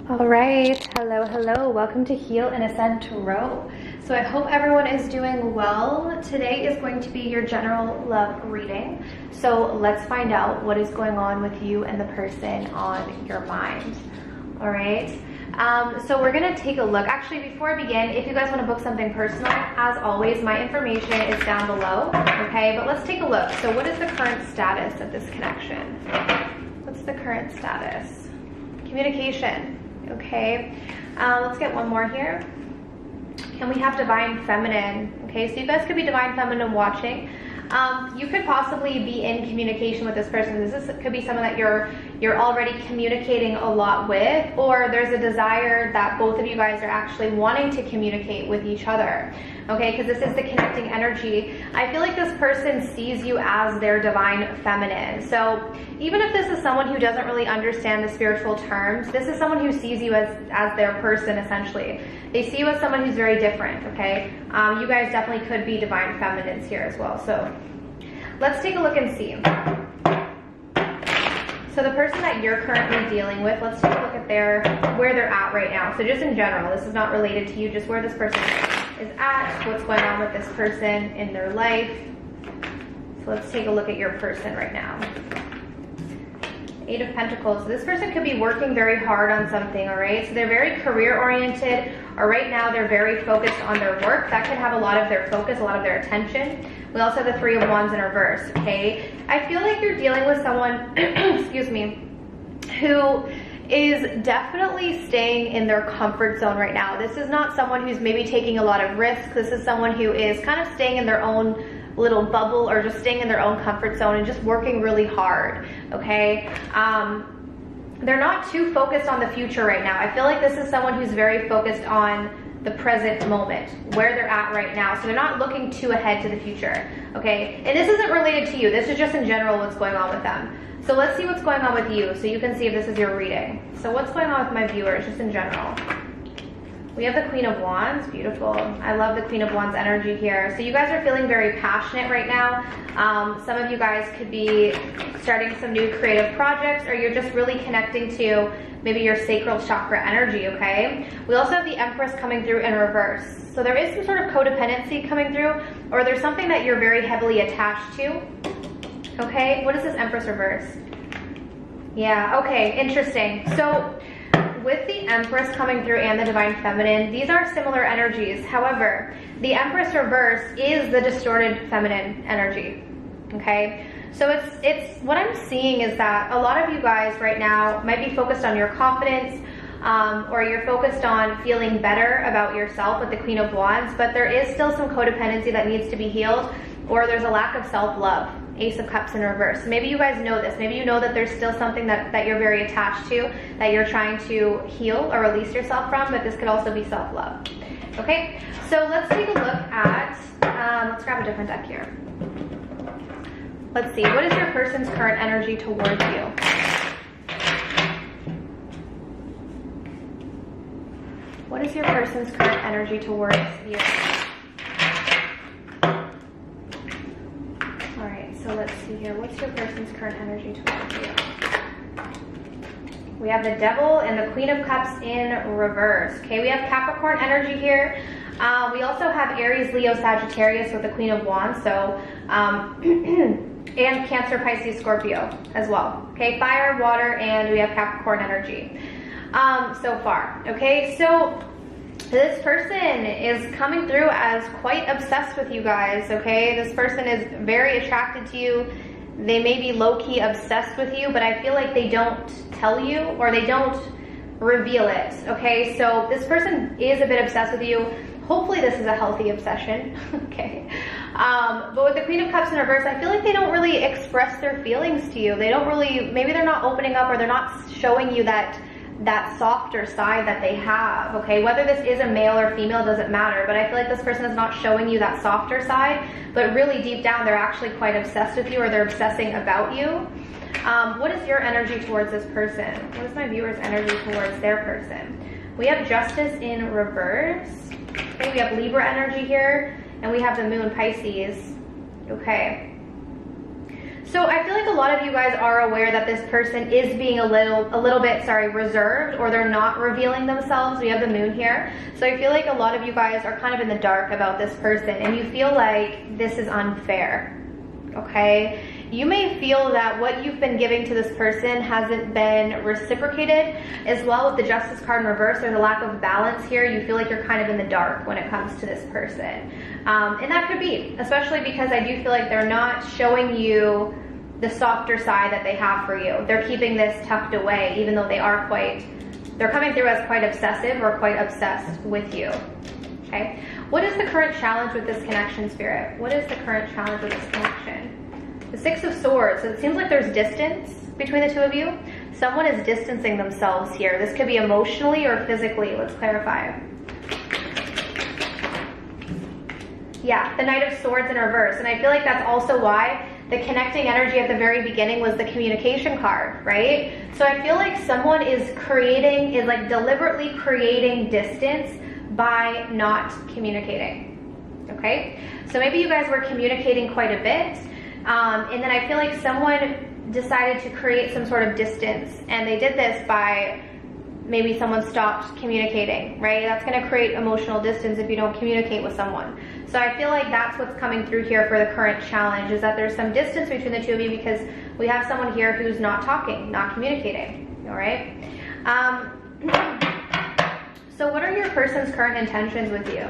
All right, hello, welcome to Heal and Ascend Tarot. So I hope everyone is doing well. Today is going to be your general love reading. So let's find out what is going on with you and the person on your mind. All right, so we're gonna take a look. Actually, before I begin, if you guys want to book something personal, as always, my information is down below, okay? But let's take a look. So what is the current status of this connection? What's the current status? Communication. Okay, let's get one more here. And we have Divine Feminine. Okay, so you guys could be Divine Feminine watching. You could possibly be in communication with this person. This could be someone that you're already communicating a lot with, or there's a desire that both of you guys are actually wanting to communicate with each other. Okay, because this is the connecting energy. I feel like this person sees you as their Divine Feminine. So even if this is someone who doesn't really understand the spiritual terms, this is someone who sees you as their person, essentially. They see you as someone who's very different, okay? You guys definitely could be Divine Feminines here as well. So let's take a look and see. So the person that you're currently dealing with, let's take a look at where they're at right now. So just in general, this is not related to you, just where this person is at, what's going on with this person in their life. So let's take a look at your person right now. Eight of Pentacles. This person could be working very hard on something, all right? So they're very career oriented, or right now they're very focused on their work. That could have a lot of their focus, a lot of their attention. We also have the Three of Wands in reverse, okay? I feel like you're dealing with someone, excuse me, who is definitely staying in their comfort zone right now. This is not someone who's maybe taking a lot of risks. This is someone who is kind of staying in their own little bubble, or just staying in their own comfort zone and just working really hard, okay? They're not too focused on the future right now. I feel like this is someone who's very focused on the present moment, where they're at right now. So they're not looking too ahead to the future, okay? And this isn't related to you. This is just in general what's going on with them. So let's see what's going on with you so you can see if this is your reading. So what's going on with my viewers, just in general? We have the Queen of Wands, beautiful. I love the Queen of Wands energy here. So you guys are feeling very passionate right now. Some of you guys could be starting some new creative projects, or you're just really connecting to maybe your sacral chakra energy, okay? We also have the Empress coming through in reverse. So there is some sort of codependency coming through, or there's something that you're very heavily attached to, okay? What is this Empress reverse? Yeah, okay, interesting. So with the Empress coming through and the Divine Feminine, these are similar energies. However, the Empress reverse is the distorted feminine energy, okay? So it's what I'm seeing is that a lot of you guys right now might be focused on your confidence, or you're focused on feeling better about yourself with the Queen of Wands, but there is still some codependency that needs to be healed, or there's a lack of self-love. Ace of Cups in reverse. So maybe you guys know this. Maybe you know that there's still something that you're very attached to, that you're trying to heal or release yourself from, but this could also be self-love. Okay, so let's take a look at, let's grab a different deck here. Let's see, what is your person's current energy towards you? What is your person's current energy towards you? So let's see here. What's your person's current energy towards you? We have the Devil and the Queen of Cups in reverse. Okay, we have Capricorn energy here. We also have Aries, Leo, Sagittarius with the Queen of Wands. So, and Cancer, Pisces, Scorpio as well. Okay, fire, water, and we have Capricorn energy so far. Okay, so this person is coming through as quite obsessed with you guys, okay? This person is very attracted to you. They may be low-key obsessed with you, but I feel like they don't tell you, or they don't reveal it, okay? So this person is a bit obsessed with you. Hopefully this is a healthy obsession, okay? But with the Queen of Cups in reverse, I feel like they don't really express their feelings to you. They don't really, maybe they're not opening up, or they're not showing you that softer side that they have, okay? Whether this is a male or female doesn't matter, but I feel like this person is not showing you that softer side, but really deep down they're actually quite obsessed with you, or they're obsessing about you. What is your energy towards this person? What is my viewer's energy towards their person? We have Justice in reverse. Okay, we have Libra energy here, and we have the Moon, Pisces. Okay. So I feel like a lot of you guys are aware that this person is being a little bit, reserved, or they're not revealing themselves. We have the moon here. So I feel like a lot of you guys are kind of in the dark about this person, and you feel like this is unfair, okay? You may feel that what you've been giving to this person hasn't been reciprocated. As well, with the Justice card in reverse, there's a lack of balance here. You feel like you're kind of in the dark when it comes to this person. And that could be, especially because I do feel like they're not showing you the softer side that they have for you. They're keeping this tucked away, even though they're coming through as quite obsessive or quite obsessed with you, okay? What is the current challenge with this connection, Spirit? What is the current challenge with this connection? The Six of Swords. So it seems like there's distance between the two of you. Someone is distancing themselves here. This could be emotionally or physically. Let's clarify. Yeah, the Knight of Swords in reverse. And I feel like that's also why the connecting energy at the very beginning was the communication card, right? So I feel like someone is deliberately creating distance by not communicating, okay? So maybe you guys were communicating quite a bit, and then I feel like someone decided to create some sort of distance, and they did this by maybe someone stopped communicating, right? That's going to create emotional distance if you don't communicate with someone. So I feel like that's what's coming through here for the current challenge, is that there's some distance between the two of you because we have someone here who's not talking, not communicating, all right? So what are your person's current intentions with you?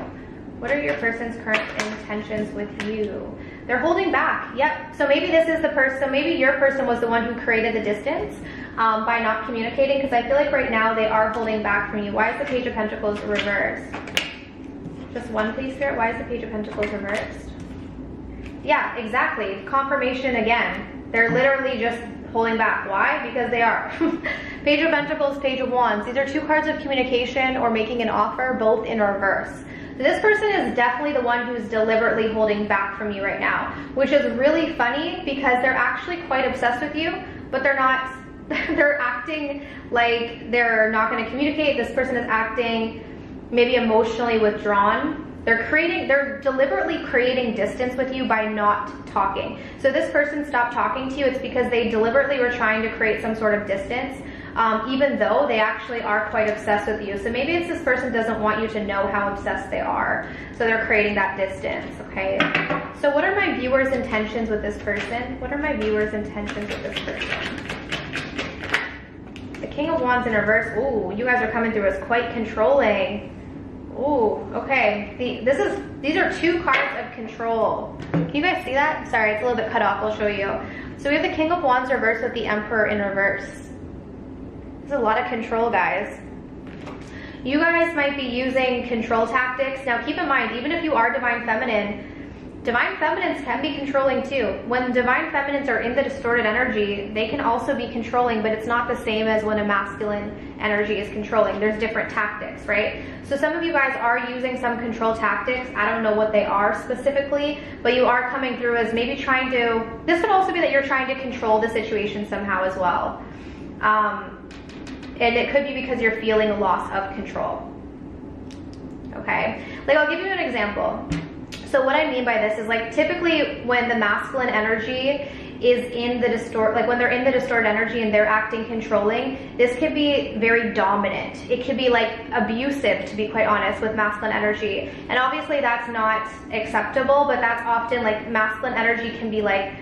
What are your person's current intentions with you? They're holding back. Yep. So maybe this is the person, so maybe your person was the one who created the distance by not communicating, because I feel like right now they are holding back from you. Why is the Page of Pentacles reversed? Just one, please, Spirit. Why is the Page of Pentacles reversed? Yeah, exactly. Confirmation again. They're literally just holding back. Why? Because they are. Page of Pentacles, Page of Wands. These are two cards of communication or making an offer, both in reverse. So this person is definitely the one who's deliberately holding back from you right now, which is really funny because they're actually quite obsessed with you, but they're not. They're acting like they're not going to communicate. This person is acting maybe emotionally withdrawn. They're deliberately creating distance with you by not talking. So this person stopped talking to you, it's because they deliberately were trying to create some sort of distance, even though they actually are quite obsessed with you. So maybe it's this person doesn't want you to know how obsessed they are. So they're creating that distance, okay? So what are my viewers' intentions with this person? What are my viewers' intentions with this person? The King of Wands in reverse. Ooh, you guys are coming through as quite controlling. Ooh, okay. These are two cards of control. Can you guys see that? Sorry, it's a little bit cut off. I'll show you. So we have the King of Wands reversed with the Emperor in reverse. There's a lot of control, guys. You guys might be using control tactics. Now keep in mind, even if you are Divine Feminine, Divine Feminines can be controlling too. When Divine Feminines are in the distorted energy, they can also be controlling, but it's not the same as when a masculine energy is controlling. There's different tactics, right? So some of you guys are using some control tactics. I don't know what they are specifically, but you are coming through as maybe trying to, this could also be that you're trying to control the situation somehow as well. And it could be because you're feeling a loss of control. Okay, like I'll give you an example. So what I mean by this is, like, typically when the masculine energy is in the when they're in the distorted energy and they're acting controlling, this could be very dominant. It could be like abusive, to be quite honest, with masculine energy. And obviously that's not acceptable, but that's often, like, masculine energy can be like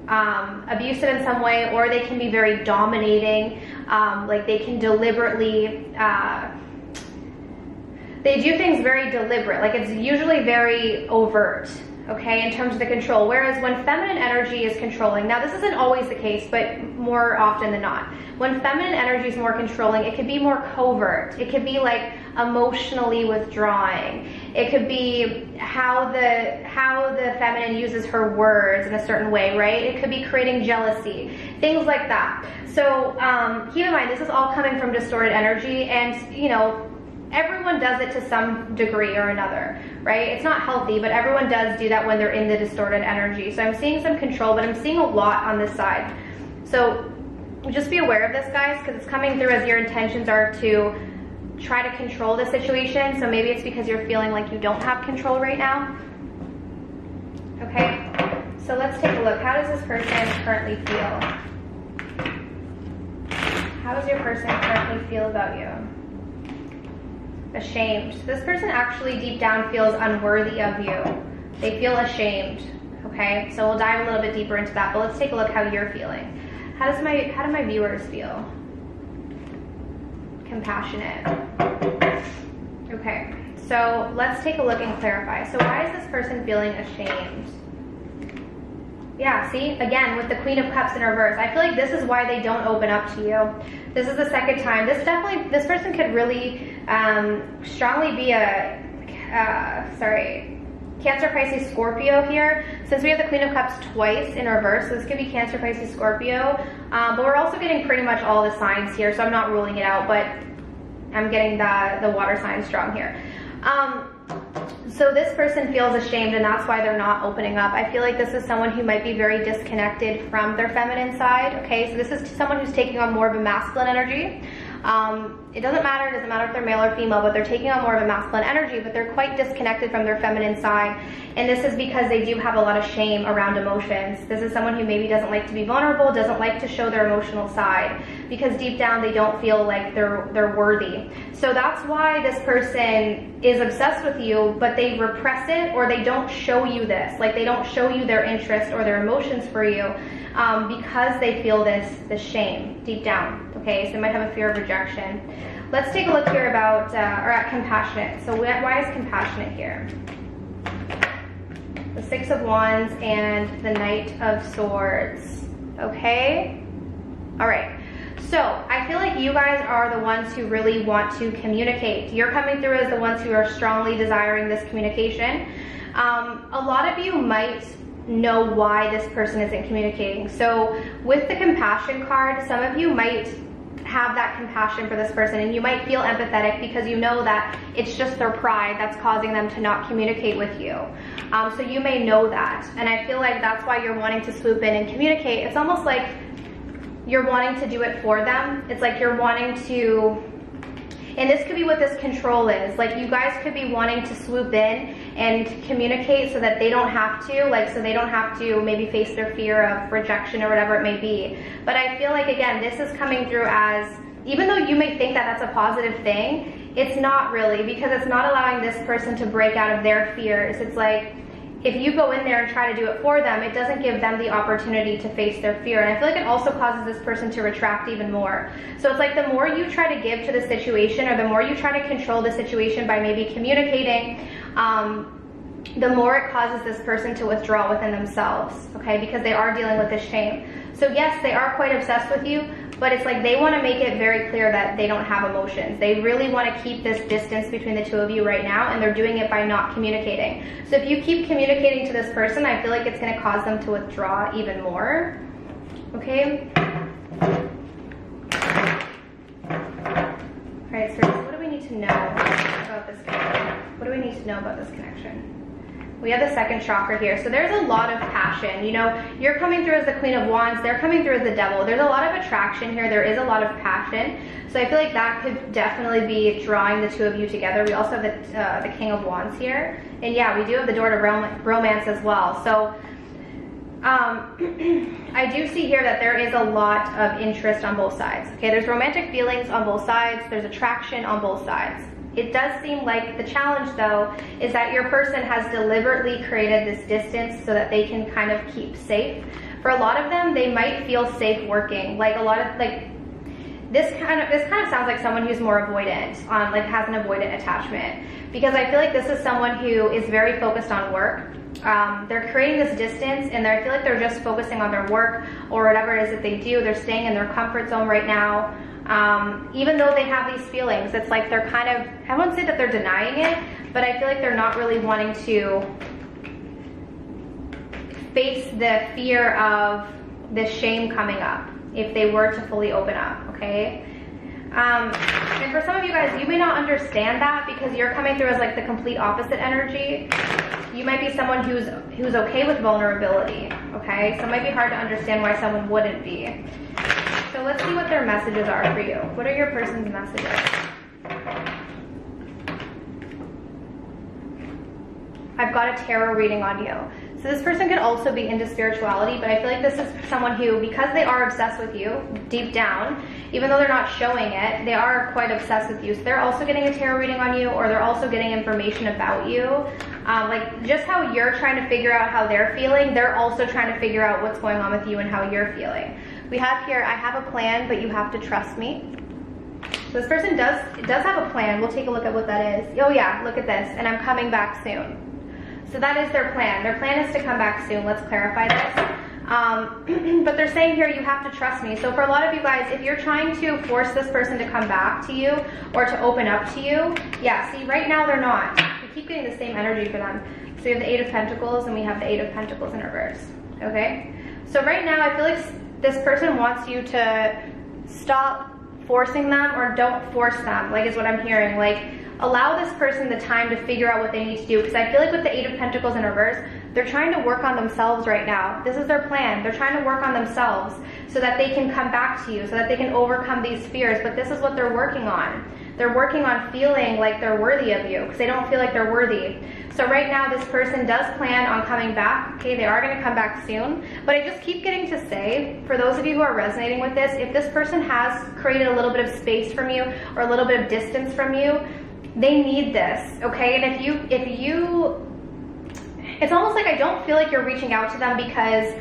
abusive in some way, or they can be very dominating. Like they can deliberately they do things very deliberate, like it's usually very overt, okay, in terms of the control. Whereas when feminine energy is controlling, now this isn't always the case, but more often than not, when feminine energy is more controlling, it could be more covert. It could be like emotionally withdrawing. It could be how the feminine uses her words in a certain way, right? It could be creating jealousy, things like that. So keep in mind, this is all coming from distorted energy, and you know, everyone does it to some degree or another, right? It's not healthy, but everyone does do that when they're in the distorted energy. So I'm seeing some control, but I'm seeing a lot on this side. So just be aware of this, guys, because it's coming through as your intentions are to try to control the situation. So maybe it's because you're feeling like you don't have control right now. Okay, So let's take a look. How does this person currently feel? How does your person currently feel about you? Ashamed. This person actually deep down feels unworthy of you. They feel ashamed, okay? So we'll dive a little bit deeper into that, but let's take a look how you're feeling. How do my viewers feel? Compassionate. Okay, so let's take a look and clarify. So why is this person feeling ashamed? Yeah, see, again, with the Queen of Cups in reverse, I feel like this is why they don't open up to you. This is the second time. This person could really strongly be a, Cancer, Pisces, Scorpio here. Since we have the Queen of Cups twice in reverse, so this could be Cancer, Pisces, Scorpio. But we're also getting pretty much all the signs here, so I'm not ruling it out, but I'm getting the water sign strong here. So this person feels ashamed, and that's why they're not opening up. I feel like this is someone who might be very disconnected from their feminine side, okay? So this is someone who's taking on more of a masculine energy. It doesn't matter if they're male or female, but they're taking on more of a masculine energy, but they're quite disconnected from their feminine side. And this is because they do have a lot of shame around emotions. This is someone who maybe doesn't like to be vulnerable, doesn't like to show their emotional side, because deep down they don't feel like they're worthy. So that's why this person is obsessed with you, but they repress it, or they don't show you this. Like, they don't show you their interest or their emotions for you, because they feel this shame deep down. Okay, so they might have a fear of rejection. Let's take a look here about, or at compassionate. So why is compassionate here? The Six of Wands and the Knight of Swords. Okay? All right. So I feel like you guys are the ones who really want to communicate. You're coming through as the ones who are strongly desiring this communication. A lot of you might know why this person isn't communicating. So with the compassion card, some of you might have that compassion for this person, and you might feel empathetic because you know that it's just their pride that's causing them to not communicate with you. So you may know that, and I feel like that's why you're wanting to swoop in and communicate. It's almost like you're wanting to do it for them. It's like you're wanting to, and this could be what this control is. Like, you guys could be wanting to swoop in and communicate so that they don't have to, like, so they don't have to maybe face their fear of rejection or whatever it may be. But I feel like, again, this is coming through as, even though you may think that that's a positive thing, it's not really, because it's not allowing this person to break out of their fears. It's like, if you go in there and try to do it for them, it doesn't give them the opportunity to face their fear. And I feel like it also causes this person to retract even more. So it's like the more you try to give to the situation, or the more you try to control the situation by maybe communicating, the more it causes this person to withdraw within themselves, okay? Because they are dealing with this shame. So yes, they are quite obsessed with you, but it's like they want to make it very clear that they don't have emotions. They really want to keep this distance between the two of you right now, and they're doing it by not communicating. So if you keep communicating to this person, I feel like it's going to cause them to withdraw even more. Okay? Alright, so what do we need to know about this connection? What do we need to know about this connection? We have the second chakra here. So there's a lot of passion. You know, you're coming through as the Queen of Wands. They're coming through as the Devil. There's a lot of attraction here. There is a lot of passion. So I feel like that could definitely be drawing the two of you together. We also have the King of Wands here. And yeah, we do have the door to romance as well. So I do see here that there is a lot of interest on both sides. Okay, there's romantic feelings on both sides. There's attraction on both sides. It does seem like the challenge, though, is that your person has deliberately created this distance so that they can kind of keep safe. For a lot of them, they might feel safe working. Like, a lot of, like, this kind of sounds like someone who's more avoidant, like has an avoidant attachment. Because I feel like this is someone who is very focused on work. They're creating this distance, and I feel like they're just focusing on their work or whatever it is that they do. They're staying in their comfort zone right now. Even though they have these feelings, it's like they're kind of, I won't say that they're denying it, but I feel like they're not really wanting to face the fear of the shame coming up if they were to fully open up, okay? And for some of you guys, you may not understand that because you're coming through as like the complete opposite energy. You might be someone who's okay with vulnerability, okay? So it might be hard to understand why someone wouldn't be. So let's see what their messages are for you. What are your person's messages? I've got a tarot reading on you. So this person could also be into spirituality, but I feel like this is someone who, because they are obsessed with you deep down, even though they're not showing it, they are quite obsessed with you. So they're also getting a tarot reading on you, or they're also getting information about you. Like just how you're trying to figure out how they're feeling, they're also trying to figure out what's going on with you and how you're feeling. We have here, I have a plan, but you have to trust me. So this person does have a plan. We'll take a look at what that is. Oh yeah, look at this, and I'm coming back soon. So that is their plan. Their plan is to come back soon. Let's clarify this. But they're saying here, you have to trust me. So for a lot of you guys, if you're trying to force this person to come back to you or to open up to you, yeah, see, right now they're not. We keep getting the same energy for them. So we have the Eight of Pentacles and we have the Eight of Pentacles in reverse, okay? So right now, I feel like this person wants you to stop forcing them, or don't force them, like is what I'm hearing. Like, allow this person the time to figure out what they need to do, because I feel like with the Eight of Pentacles in reverse, they're trying to work on themselves right now. This is their plan. They're trying to work on themselves so that they can come back to you, so that they can overcome these fears. But this is what they're working on. They're working on feeling like they're worthy of you, because they don't feel like they're worthy. So right now, this person does plan on coming back. Okay, they are going to come back soon. But I just keep getting to say, for those of you who are resonating with this, if this person has created a little bit of space from you or a little bit of distance from you, they need this, okay? And if you, it's almost like I don't feel like you're reaching out to them because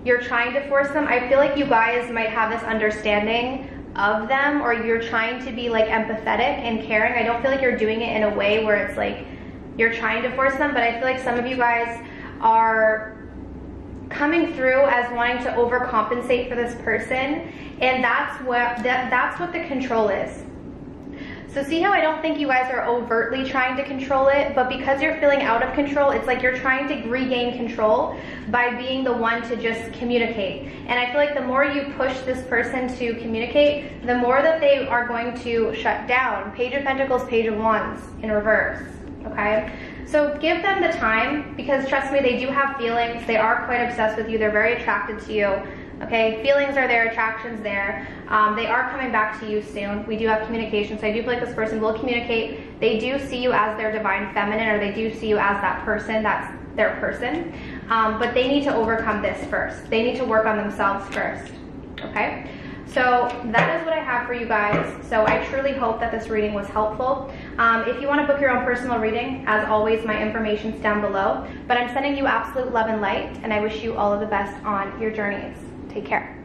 you're trying to force them. I feel like you guys might have this understanding of them, or you're trying to be like empathetic and caring. I don't feel like you're doing it in a way where it's like you're trying to force them, but I feel like some of you guys are coming through as wanting to overcompensate for this person, and that's what the control is. So see how I don't think you guys are overtly trying to control it, but because you're feeling out of control, it's like you're trying to regain control by being the one to just communicate. And I feel like the more you push this person to communicate, the more that they are going to shut down. Page of Pentacles, Page of Wands in reverse, okay? So give them the time, because trust me, they do have feelings. They are quite obsessed with you. They're very attracted to you. Okay, feelings are there, attraction's there. They are coming back to you soon. We do have communication, so I do feel like this person will communicate. They do see you as their divine feminine, or they do see you as that person, that's their person. But they need to overcome this first. They need to work on themselves first, okay? So that is what I have for you guys. So I truly hope that this reading was helpful. If you want to book your own personal reading, as always, my information's down below. But I'm sending you absolute love and light, and I wish you all of the best on your journeys. Take care.